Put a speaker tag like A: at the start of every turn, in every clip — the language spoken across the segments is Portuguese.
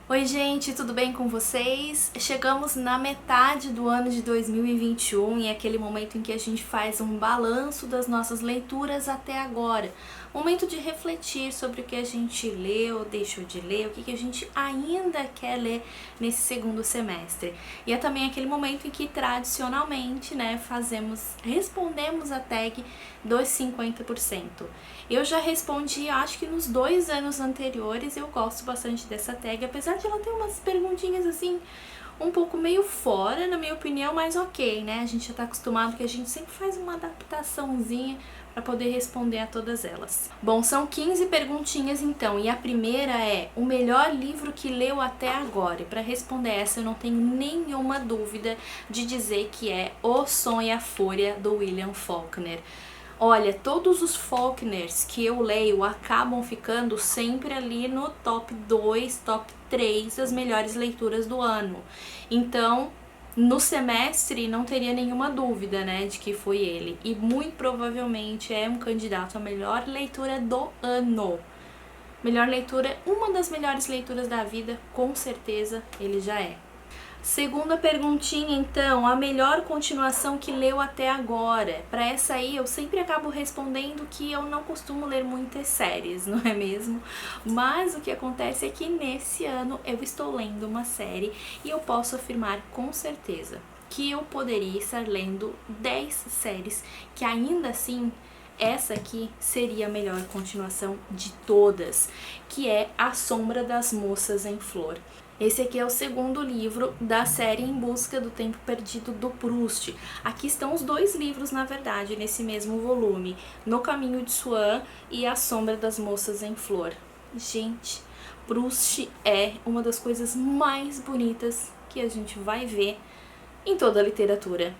A: Oi gente, tudo bem com vocês? Chegamos na metade do ano de 2021 e é aquele momento em que a gente faz um balanço das nossas leituras até agora. Momento de refletir sobre o que a gente leu, deixou de ler, o que a gente ainda quer ler nesse segundo semestre. E é também aquele momento em que tradicionalmente, respondemos a tag dos 50%. Eu já respondi, acho que nos 2 anos anteriores, eu gosto bastante dessa tag, apesar de ela ter umas perguntinhas assim, um pouco meio fora, na minha opinião, mas ok, né? A gente já tá acostumado que a gente sempre faz uma adaptaçãozinha para poder responder a todas elas. Bom, são 15 perguntinhas então, e a primeira é o melhor livro que leu até agora. E para responder essa, eu não tenho nenhuma dúvida de dizer que é O Som e a Fúria, do William Faulkner. Olha, todos os Faulkners que eu leio acabam ficando sempre ali no top 2, top 3 das melhores leituras do ano. Então, no semestre não teria nenhuma dúvida, né, de que foi ele. E muito provavelmente é um candidato à melhor leitura do ano. Melhor leitura, uma das melhores leituras da vida, com certeza ele já é. Segunda perguntinha, então, a melhor continuação que leu até agora. Para essa aí, eu sempre acabo respondendo que eu não costumo ler muitas séries, não é mesmo? Mas o que acontece é que nesse ano eu estou lendo uma série e eu posso afirmar com certeza que eu poderia estar lendo 10 séries que ainda assim essa aqui seria a melhor continuação de todas, que é A Sombra das Moças em Flor. Esse aqui é o segundo livro da série Em Busca do Tempo Perdido do Proust. Aqui estão os 2 livros, na verdade, nesse mesmo volume, No Caminho de Swan e A Sombra das Moças em Flor. Gente, Proust é uma das coisas mais bonitas que a gente vai ver em toda a literatura.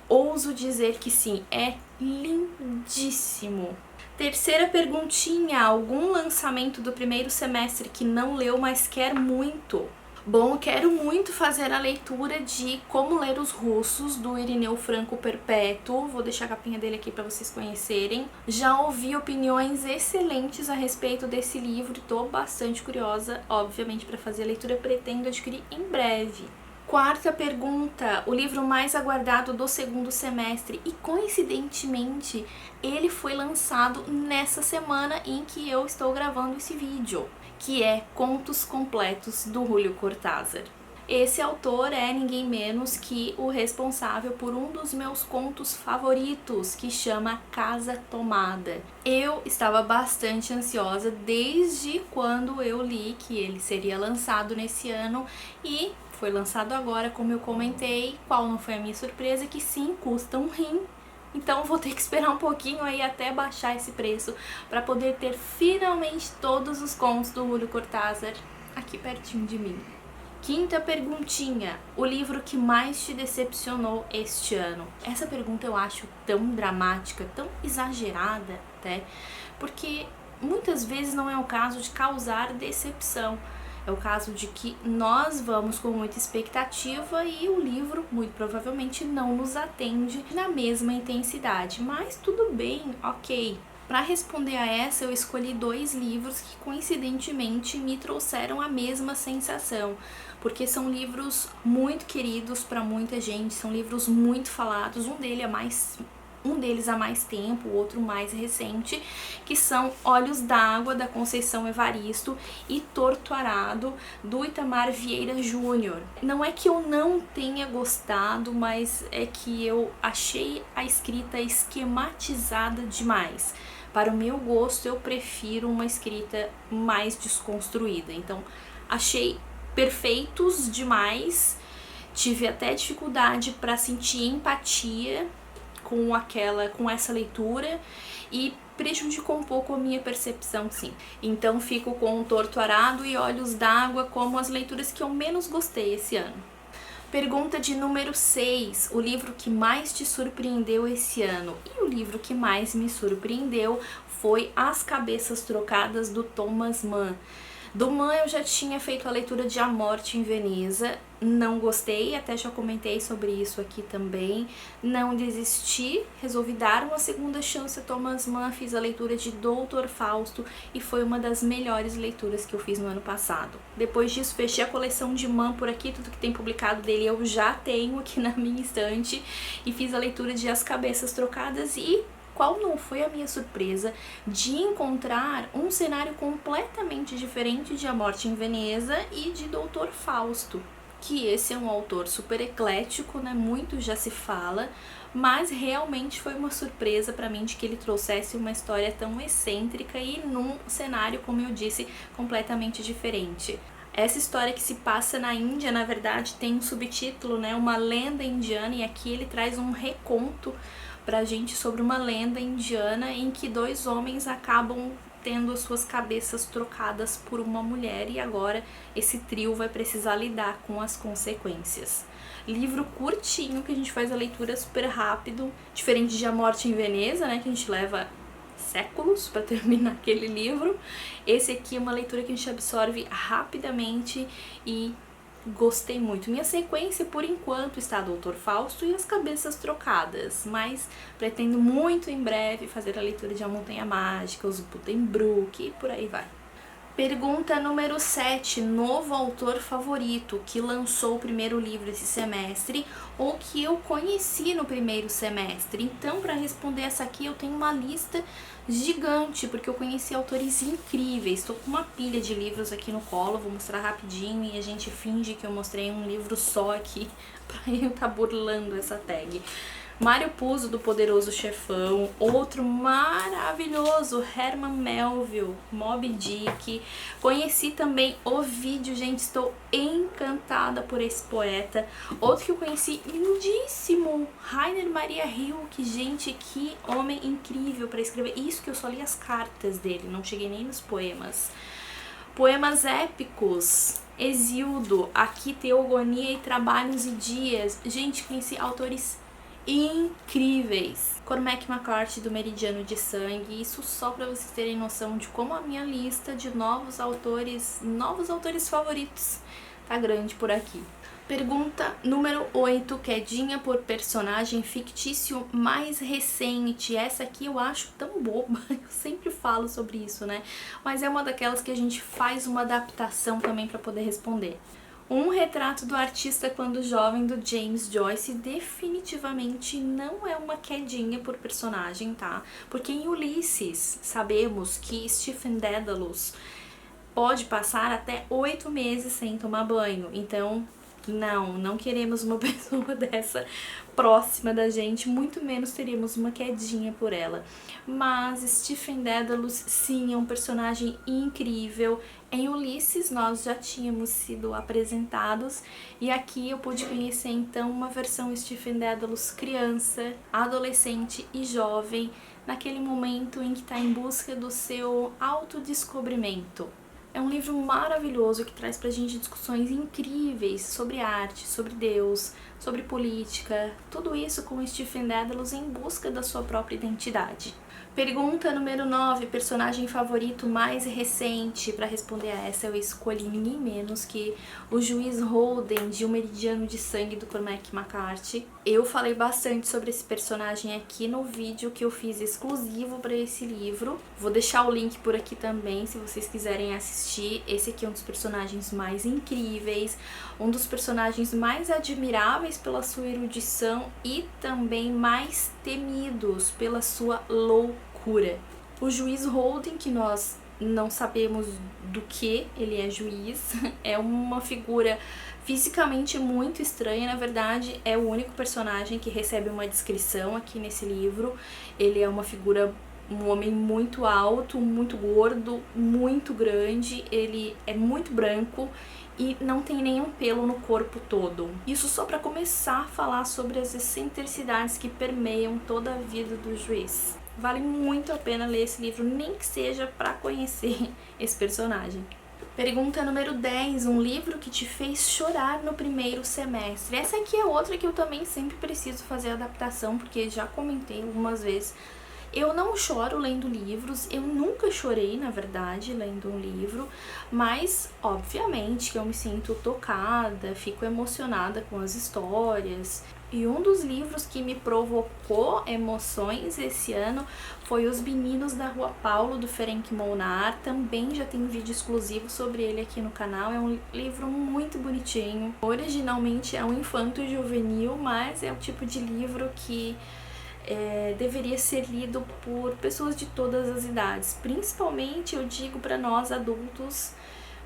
A: Ouso dizer que sim, é lindíssimo. Terceira perguntinha, algum lançamento do primeiro semestre que não leu, mas quer muito? Bom, quero muito fazer a leitura de Como Ler os Russos, do Irineu Franco Perpétuo. Vou deixar a capinha dele aqui para vocês conhecerem. Já ouvi opiniões excelentes a respeito desse livro e tô bastante curiosa, obviamente, para fazer a leitura. Pretendo adquirir em breve. Quarta pergunta, o livro mais aguardado do segundo semestre, e coincidentemente ele foi lançado nessa semana em que eu estou gravando esse vídeo, que é Contos Completos, do Julio Cortázar. Esse autor é ninguém menos que o responsável por um dos meus contos favoritos, que chama Casa Tomada. Eu estava bastante ansiosa desde quando eu li que ele seria lançado nesse ano e foi lançado agora, como eu comentei. Qual não foi a minha surpresa? Que sim, custa um rim. Então vou ter que esperar um pouquinho aí até baixar esse preço para poder ter finalmente todos os contos do Julio Cortázar aqui pertinho de mim. Quinta perguntinha, o livro que mais te decepcionou este ano? Essa pergunta eu acho tão dramática, tão exagerada até, porque muitas vezes não é o caso de causar decepção. É o caso de que nós vamos com muita expectativa e o livro, muito provavelmente, não nos atende na mesma intensidade. Mas tudo bem, ok. Para responder a essa, eu escolhi 2 livros que coincidentemente me trouxeram a mesma sensação, porque são livros muito queridos para muita gente, são livros muito falados. Um deles há mais tempo, o outro mais recente, que são Olhos d'Água, da Conceição Evaristo, e Torto Arado, do Itamar Vieira Júnior. Não é que eu não tenha gostado, mas é que eu achei a escrita esquematizada demais. Para o meu gosto, eu prefiro uma escrita mais desconstruída. Então, achei perfeitos demais, tive até dificuldade para sentir empatia com essa leitura e prejudicou um pouco a minha percepção, sim. Então fico com Torto Arado e Olhos d'Água como as leituras que eu menos gostei esse ano. Pergunta de número 6, o livro que mais te surpreendeu esse ano? E o livro que mais me surpreendeu foi As Cabeças Trocadas, do Thomas Mann. Do Man eu já tinha feito a leitura de A Morte em Veneza, não gostei, até já comentei sobre isso aqui também, não desisti, resolvi dar uma segunda chance a Thomas Mann, fiz a leitura de Doutor Fausto e foi uma das melhores leituras que eu fiz no ano passado. Depois disso fechei a coleção de Mann por aqui, tudo que tem publicado dele eu já tenho aqui na minha estante e fiz a leitura de As Cabeças Trocadas e qual não foi a minha surpresa de encontrar um cenário completamente diferente de A Morte em Veneza e de Doutor Fausto, que esse é um autor super eclético, né? Muito já se fala, mas realmente foi uma surpresa para mim de que ele trouxesse uma história tão excêntrica e num cenário, como eu disse, completamente diferente. Essa história que se passa na Índia, na verdade, tem um subtítulo, né? Uma lenda indiana, e aqui ele traz um reconto pra gente sobre uma lenda indiana em que dois homens acabam tendo as suas cabeças trocadas por uma mulher e agora esse trio vai precisar lidar com as consequências. Livro curtinho que a gente faz a leitura super rápido, diferente de A Morte em Veneza, né, que a gente leva séculos para terminar aquele livro. Esse aqui é uma leitura que a gente absorve rapidamente e gostei muito. Minha sequência, por enquanto, está Doutor Fausto e As Cabeças Trocadas, mas pretendo muito em breve fazer a leitura de A Montanha Mágica, Os Buddenbrook e por aí vai. Pergunta número 7. Novo autor favorito que lançou o primeiro livro esse semestre ou que eu conheci no primeiro semestre? Então, para responder essa aqui, eu tenho uma lista gigante, porque eu conheci autores incríveis. Estou com uma pilha de livros aqui no colo, vou mostrar rapidinho e a gente finge que eu mostrei um livro só aqui para eu estar burlando essa tag. Mário Puzo, do Poderoso Chefão, outro maravilhoso, Herman Melville, Moby Dick. Conheci também Ovídio, gente, estou encantada por esse poeta. Outro que eu conheci, lindíssimo, Rainer Maria Rilke, gente, que homem incrível para escrever. Isso que eu só li as cartas dele, não cheguei nem nos poemas. Poemas épicos, Hesíodo, Aqui Teogonia e Trabalhos e Dias. Gente, conheci autores incríveis. Cormac McCarthy, do Meridiano de Sangue. Isso só para vocês terem noção de como a minha lista de novos autores favoritos tá grande por aqui. Pergunta número 8, quedinha por personagem fictício mais recente. Essa aqui eu acho tão boba, eu sempre falo sobre isso, né? Mas é uma daquelas que a gente faz uma adaptação também para poder responder. Um Retrato do Artista Quando Jovem, do James Joyce, definitivamente não é uma quedinha por personagem, tá? Porque em Ulisses sabemos que Stephen Dedalus pode passar até 8 meses sem tomar banho, então não queremos uma pessoa dessa próxima da gente, muito menos teríamos uma quedinha por ela. Mas Stephen Dedalus, sim, é um personagem incrível. Em Ulisses nós já tínhamos sido apresentados e aqui eu pude conhecer então uma versão Stephen Dedalus criança, adolescente e jovem, naquele momento em que está em busca do seu autodescobrimento. É um livro maravilhoso que traz pra gente discussões incríveis sobre arte, sobre Deus, sobre política, tudo isso com Stephen Dedalus em busca da sua própria identidade. Pergunta número 9, personagem favorito mais recente. Para responder a essa eu escolhi ninguém menos que o Juiz Holden, de O Meridiano de Sangue, do Cormac McCarthy. Eu falei bastante sobre esse personagem aqui no vídeo que eu fiz exclusivo para esse livro. Vou deixar o link por aqui também, se vocês quiserem assistir. Esse aqui é um dos personagens mais incríveis, um dos personagens mais admiráveis pela sua erudição e também mais temidos pela sua loucura. O Juiz Holden, que nós não sabemos do que ele é juiz, é uma figura fisicamente muito estranha. Na verdade, é o único personagem que recebe uma descrição aqui nesse livro. Ele é uma figura, um homem muito alto, muito gordo, muito grande, ele é muito branco e não tem nenhum pelo no corpo todo. Isso só para começar a falar sobre as excentricidades que permeiam toda a vida do juiz. Vale muito a pena ler esse livro, nem que seja para conhecer esse personagem. Pergunta número 10, um livro que te fez chorar no primeiro semestre. Essa aqui é outra que eu também sempre preciso fazer adaptação, porque já comentei algumas vezes Eu não choro lendo livros, eu nunca chorei, na verdade, lendo um livro, mas obviamente que eu me sinto tocada, fico emocionada com as histórias. E um dos livros que me provocou emoções esse ano foi Os Meninos da Rua Paulo, do Ferenc Molnar. Também já tem um vídeo exclusivo sobre ele aqui no canal. É um livro muito bonitinho. Originalmente é um infanto-juvenil, mas é o tipo de livro que deveria ser lido por pessoas de todas as idades. Principalmente, eu digo para nós adultos,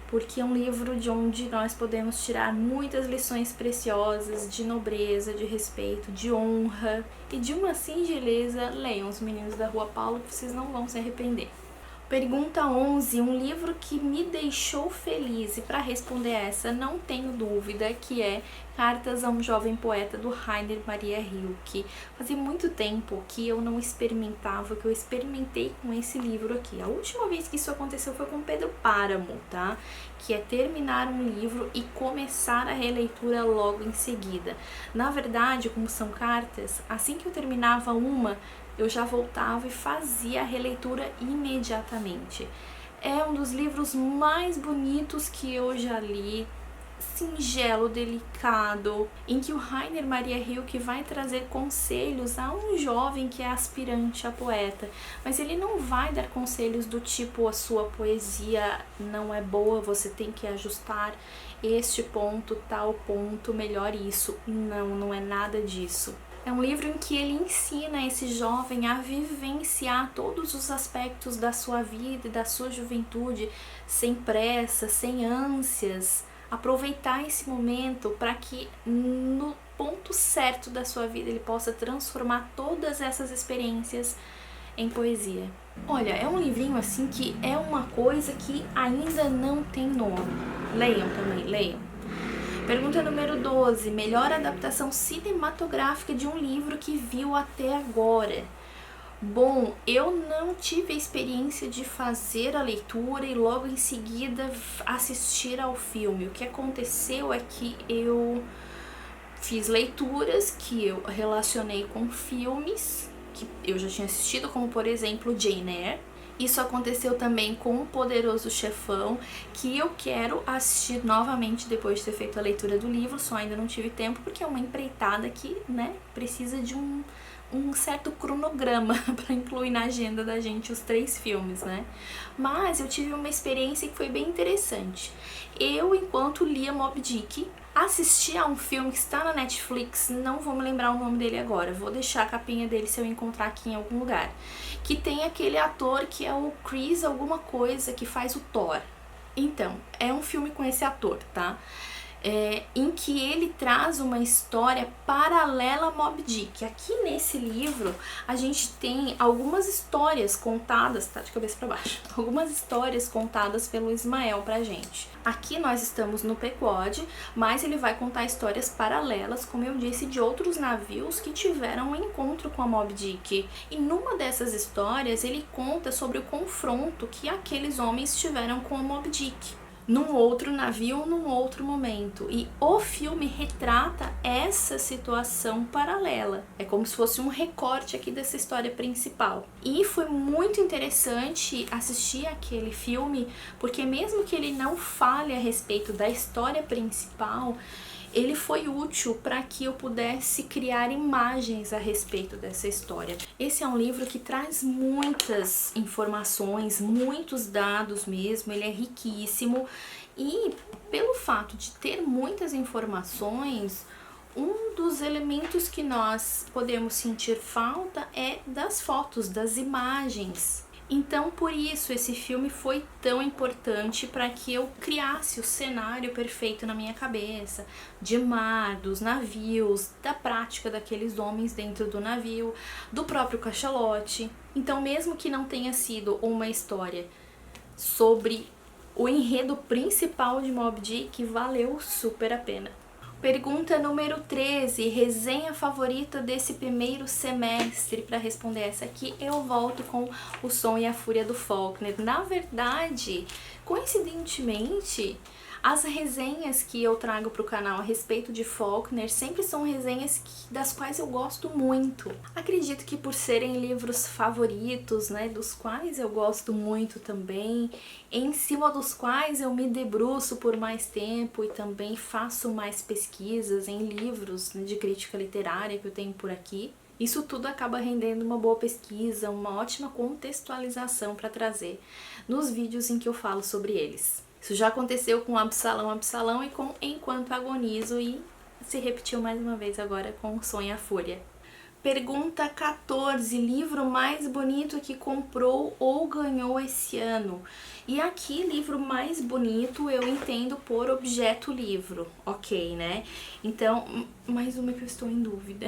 A: porque é um livro de onde nós podemos tirar muitas lições preciosas de nobreza, de respeito, de honra e de uma singeleza. Leiam Os Meninos da Rua Paulo, que vocês não vão se arrepender. Pergunta 11, um livro que me deixou feliz, e para responder essa não tenho dúvida que é Cartas a um Jovem Poeta, do Rainer Maria Rilke. Fazia muito tempo que eu não experimentava, que eu experimentei com esse livro aqui. A última vez que isso aconteceu foi com Pedro Páramo, tá? Que é terminar um livro e começar a releitura logo em seguida. Na verdade, como são cartas, assim que eu terminava uma, eu já voltava e fazia a releitura imediatamente. É um dos livros mais bonitos que eu já li, singelo, delicado, em que o Rainer Maria Rilke vai trazer conselhos a um jovem que é aspirante a poeta, mas ele não vai dar conselhos do tipo: a sua poesia não é boa, você tem que ajustar este ponto, tal ponto, melhor isso. Não, não é nada disso. É um livro em que ele ensina esse jovem a vivenciar todos os aspectos da sua vida e da sua juventude, sem pressa, sem ânsias. Aproveitar esse momento para que no ponto certo da sua vida ele possa transformar todas essas experiências em poesia. Olha, é um livrinho assim que é uma coisa que ainda não tem nome. Leiam também, leiam. Pergunta número 12, melhor adaptação cinematográfica de um livro que viu até agora. Bom, eu não tive a experiência de fazer a leitura e logo em seguida assistir ao filme. O que aconteceu é que eu fiz leituras que eu relacionei com filmes que eu já tinha assistido, como por exemplo Jane Eyre. Isso aconteceu também com O Poderoso Chefão, que eu quero assistir novamente depois de ter feito a leitura do livro, só ainda não tive tempo porque é uma empreitada que, né, precisa de um certo cronograma para incluir na agenda da gente os 3 filmes, né? Mas eu tive uma experiência que foi bem interessante. Eu, enquanto lia Moby Dick, assisti a um filme que está na Netflix, não vou me lembrar o nome dele agora, vou deixar a capinha dele se eu encontrar aqui em algum lugar, que tem aquele ator que é o Chris alguma coisa, que faz o Thor. Então, é um filme com esse ator, tá? Em que ele traz uma história paralela a Moby Dick. Aqui nesse livro a gente tem algumas histórias contadas, tá de cabeça para baixo, algumas histórias contadas pelo Ismael pra gente. Aqui nós estamos no Pequod, mas ele vai contar histórias paralelas, como eu disse, de outros navios que tiveram um encontro com a Moby Dick. E numa dessas histórias ele conta sobre o confronto que aqueles homens tiveram com a Moby Dick num outro navio, num outro momento. E o filme retrata essa situação paralela. É como se fosse um recorte aqui dessa história principal. E foi muito interessante assistir aquele filme, porque mesmo que ele não fale a respeito da história principal, ele foi útil para que eu pudesse criar imagens a respeito dessa história. Esse é um livro que traz muitas informações, muitos dados mesmo, ele é riquíssimo e pelo fato de ter muitas informações, um dos elementos que nós podemos sentir falta é das fotos, das imagens. Então, por isso, esse filme foi tão importante para que eu criasse o cenário perfeito na minha cabeça, de mar, dos navios, da prática daqueles homens dentro do navio, do próprio cachalote. Então, mesmo que não tenha sido uma história sobre o enredo principal de Moby Dick, valeu super a pena. Pergunta número 13, resenha favorita desse primeiro semestre. Para responder essa aqui, eu volto com O Som e a Fúria do Faulkner. Na verdade, coincidentemente, As resenhas que eu trago para o canal a respeito de Faulkner sempre são resenhas das quais eu gosto muito. Acredito que por serem livros favoritos, né, dos quais eu gosto muito também, em cima dos quais eu me debruço por mais tempo e também faço mais pesquisas em livros, né, de crítica literária que eu tenho por aqui. Isso tudo acaba rendendo uma boa pesquisa, uma ótima contextualização para trazer nos vídeos em que eu falo sobre eles. Isso já aconteceu com Absalão e com Enquanto Agonizo e se repetiu mais uma vez agora com Sonho e a Fúria. Pergunta 14, livro mais bonito que comprou ou ganhou esse ano? E aqui, livro mais bonito eu entendo por objeto livro, ok, né? Então, mais uma que eu estou em dúvida.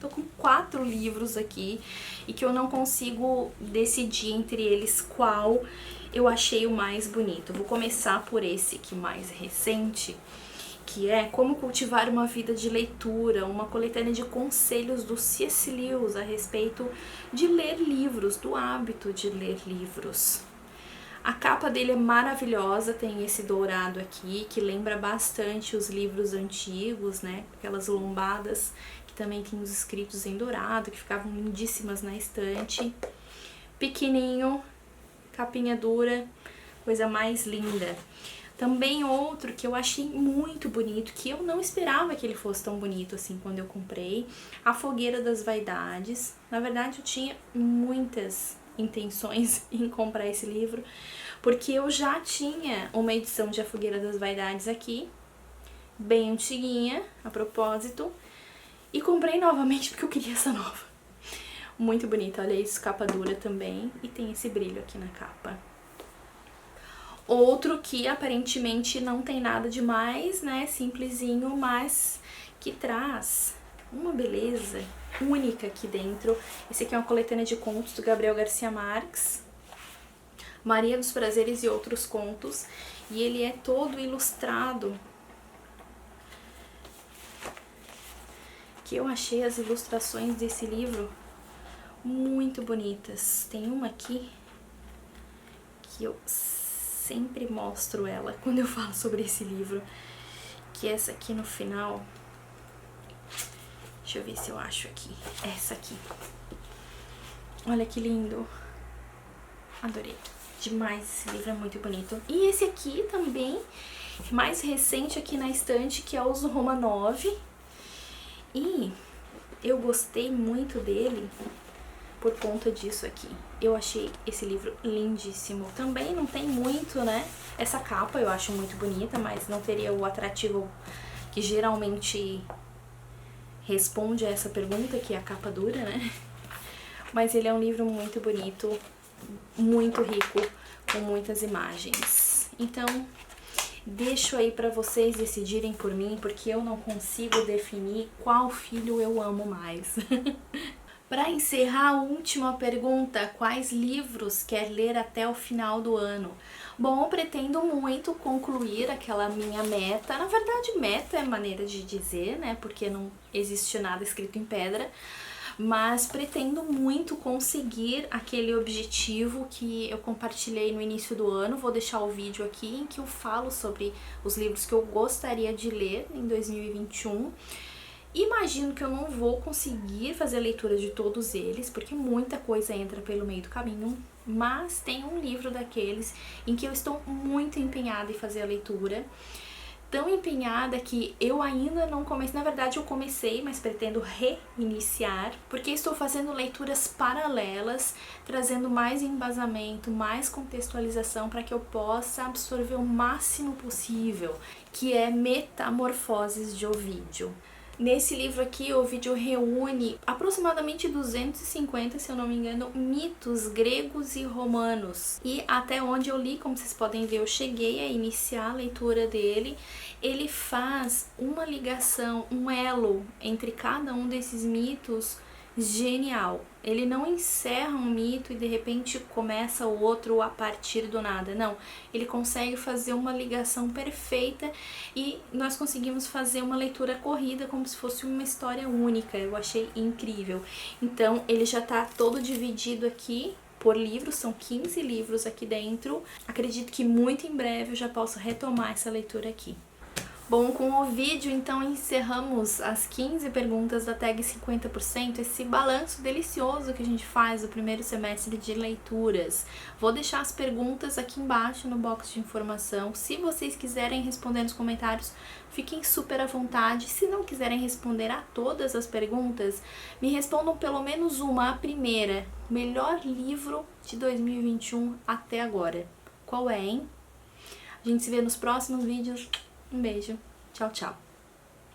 A: Tô com 4 livros aqui e que eu não consigo decidir entre eles qual eu achei o mais bonito. Vou começar por esse que mais recente, que é Como Cultivar uma Vida de Leitura, uma coletânea de conselhos do C.S. Lewis a respeito de ler livros, do hábito de ler livros. A capa dele é maravilhosa, tem esse dourado aqui, que lembra bastante os livros antigos, né? Aquelas lombadas que também tem os escritos em dourado, que ficavam lindíssimas na estante. Pequenininho, capinha dura, coisa mais linda. Também outro que eu achei muito bonito, que eu não esperava que ele fosse tão bonito assim quando eu comprei, A Fogueira das Vaidades. Na verdade eu tinha muitas intenções em comprar esse livro, porque eu já tinha uma edição de A Fogueira das Vaidades aqui, bem antiguinha, a propósito, e comprei novamente porque eu queria essa nova. Muito bonita, olha isso, capa dura também, e tem esse brilho aqui na capa. Outro que aparentemente não tem nada demais, né, simplesinho, mas que traz uma beleza única aqui dentro. Esse aqui é uma coletânea de contos do Gabriel Garcia Marques, Maria dos Prazeres e Outros Contos, e ele é todo ilustrado. Que eu achei as ilustrações desse livro muito bonitas. Tem uma aqui que eu sempre mostro ela quando eu falo sobre esse livro, que é essa aqui no final. Deixa eu ver se eu acho aqui. Essa aqui. Olha que lindo. Adorei. Demais, esse livro é muito bonito. E esse aqui também, mais recente aqui na estante, que é o Romanov. E eu gostei muito dele por conta disso aqui. Eu achei esse livro lindíssimo. Também não tem muito, né? Essa capa eu acho muito bonita, mas não teria o atrativo que geralmente responde a essa pergunta, que é a capa dura, né? Mas ele é um livro muito bonito, muito rico, com muitas imagens. Então, deixo aí pra vocês decidirem por mim, porque eu não consigo definir qual filho eu amo mais. Para encerrar, a última pergunta: quais livros quer ler até o final do ano? Bom, eu pretendo muito concluir aquela minha meta. Na verdade, meta é maneira de dizer, né? Porque não existe nada escrito em pedra. Mas pretendo muito conseguir aquele objetivo que eu compartilhei no início do ano. Vou deixar o vídeo aqui em que eu falo sobre os livros que eu gostaria de ler em 2021. Imagino que eu não vou conseguir fazer a leitura de todos eles, porque muita coisa entra pelo meio do caminho, mas tem um livro daqueles em que eu estou muito empenhada em fazer a leitura. Tão empenhada que eu ainda não comecei, na verdade eu comecei, mas pretendo reiniciar, porque estou fazendo leituras paralelas, trazendo mais embasamento, mais contextualização para que eu possa absorver o máximo possível, que é Metamorfoses de Ovídio. Nesse livro aqui, Ovídio reúne aproximadamente 250, se eu não me engano, mitos gregos e romanos. E até onde eu li, como vocês podem ver, eu cheguei a iniciar a leitura dele. Ele faz uma ligação, um elo entre cada um desses mitos genial. Ele não encerra um mito e de repente começa o outro a partir do nada, não. Ele consegue fazer uma ligação perfeita e nós conseguimos fazer uma leitura corrida como se fosse uma história única. Eu achei incrível. Então ele já tá todo dividido aqui por livro, são 15 livros aqui dentro. Acredito que muito em breve eu já posso retomar essa leitura aqui. Bom, com o vídeo, então, encerramos as 15 perguntas da tag 50%, esse balanço delicioso que a gente faz do primeiro semestre de leituras. Vou deixar as perguntas aqui embaixo no box de informação. Se vocês quiserem responder nos comentários, fiquem super à vontade. Se não quiserem responder a todas as perguntas, me respondam pelo menos uma, a primeira. Melhor livro de 2021 até agora. Qual é, hein? A gente se vê nos próximos vídeos. Um beijo. Tchau, tchau.